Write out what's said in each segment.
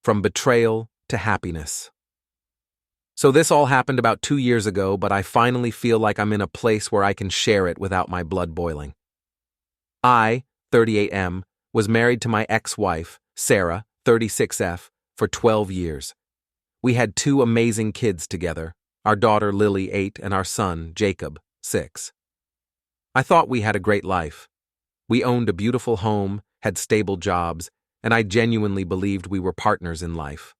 From betrayal to happiness. So this all happened about 2 years ago, but I finally feel like I'm in a place where I can share it without my blood boiling. I, 38M, was married to my ex-wife, Sarah, 36F, for 12 years. We had 2 amazing kids together, our daughter Lily, 8, and our son, Jacob, 6. I thought we had a great life. We owned a beautiful home, had stable jobs, and I genuinely believed we were partners in life.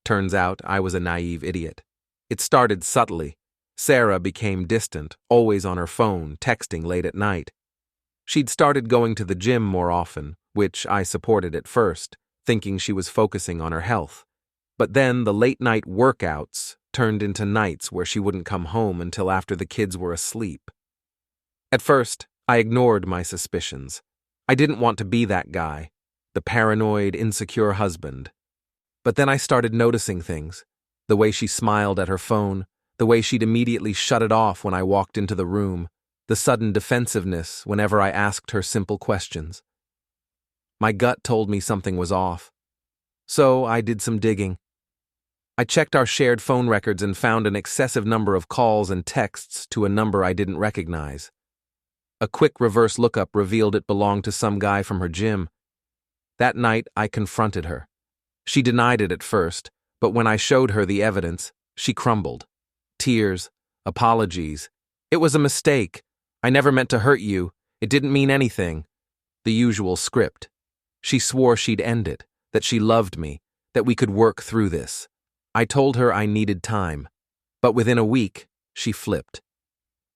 Turns out I was a naive idiot. It started subtly. Sarah became distant, always on her phone, texting late at night. She'd started going to the gym more often, which I supported at first, thinking she was focusing on her health. But then the late-night workouts turned into nights where she wouldn't come home until after the kids were asleep. At first, I ignored my suspicions. I didn't want to be that guy, the paranoid, insecure husband. But then I started noticing things. The way she smiled at her phone, the way she'd immediately shut it off when I walked into the room, the sudden defensiveness whenever I asked her simple questions. My gut told me something was off. So I did some digging. I checked our shared phone records and found an excessive number of calls and texts to a number I didn't recognize. A quick reverse lookup revealed it belonged to some guy from her gym. That night, I confronted her. She denied it at first, but when I showed her the evidence, she crumbled. Tears, apologies. It was a mistake. I never meant to hurt you. It didn't mean anything. The usual script. She swore she'd end it, that she loved me, that we could work through this. I told her I needed time, but within a week, she flipped.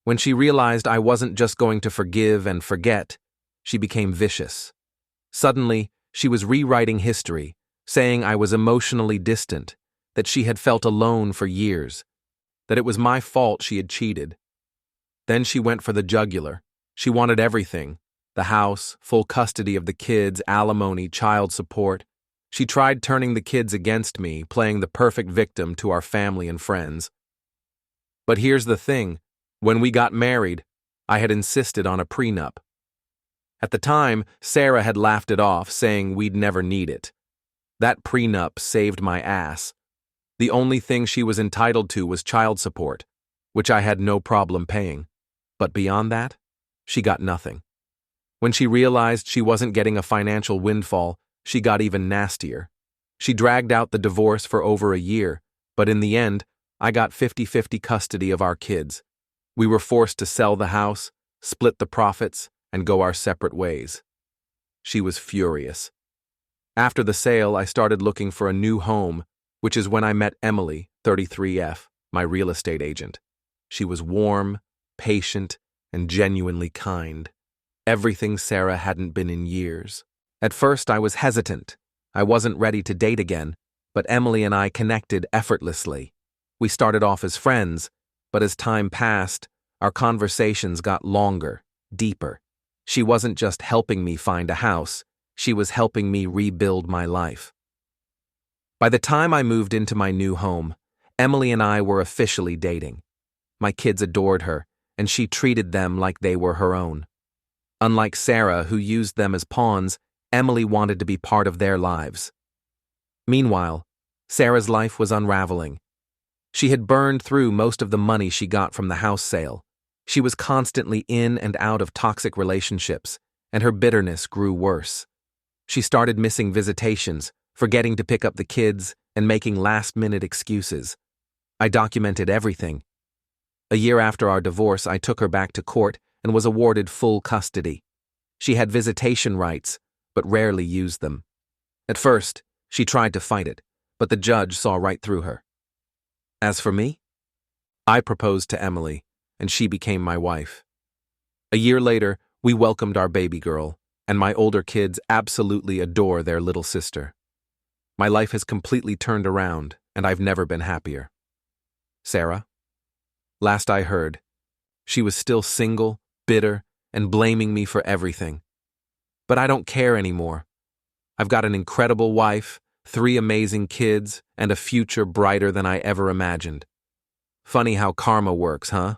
When she realized I wasn't just going to forgive and forget, she became vicious. Suddenly, she was rewriting history, saying I was emotionally distant, that she had felt alone for years, that it was my fault she had cheated. Then she went for the jugular. She wanted everything: the house, full custody of the kids, alimony, child support. She tried turning the kids against me, playing the perfect victim to our family and friends. But here's the thing. When we got married, I had insisted on a prenup. At the time, Sarah had laughed it off, saying we'd never need it. That prenup saved my ass. The only thing she was entitled to was child support, which I had no problem paying. But beyond that, she got nothing. When she realized she wasn't getting a financial windfall, she got even nastier. She dragged out the divorce for over a year, but in the end, I got 50-50 custody of our kids. We were forced to sell the house, split the profits, and go our separate ways. She was furious. After the sale, I started looking for a new home, which is when I met Emily, 33F, my real estate agent. She was warm, patient, and genuinely kind. Everything Sarah hadn't been in years. At first, I was hesitant. I wasn't ready to date again, but Emily and I connected effortlessly. We started off as friends, but as time passed, our conversations got longer, deeper. She wasn't just helping me find a house, she was helping me rebuild my life. By the time I moved into my new home, Emily and I were officially dating. My kids adored her, and she treated them like they were her own. Unlike Sarah, who used them as pawns, Emily wanted to be part of their lives. Meanwhile, Sarah's life was unraveling. She had burned through most of the money she got from the house sale. She was constantly in and out of toxic relationships, and her bitterness grew worse. She started missing visitations, forgetting to pick up the kids, and making last-minute excuses. I documented everything. A year after our divorce, I took her back to court and was awarded full custody. She had visitation rights, but rarely used them. At first, she tried to fight it, but the judge saw right through her. As for me, I proposed to Emily, and she became my wife. A year later, we welcomed our baby girl, and my older kids absolutely adore their little sister. My life has completely turned around, and I've never been happier. Sarah? Last I heard, she was still single, bitter, and blaming me for everything. But I don't care anymore. I've got an incredible wife, 3 amazing kids, and a future brighter than I ever imagined. Funny how karma works, huh?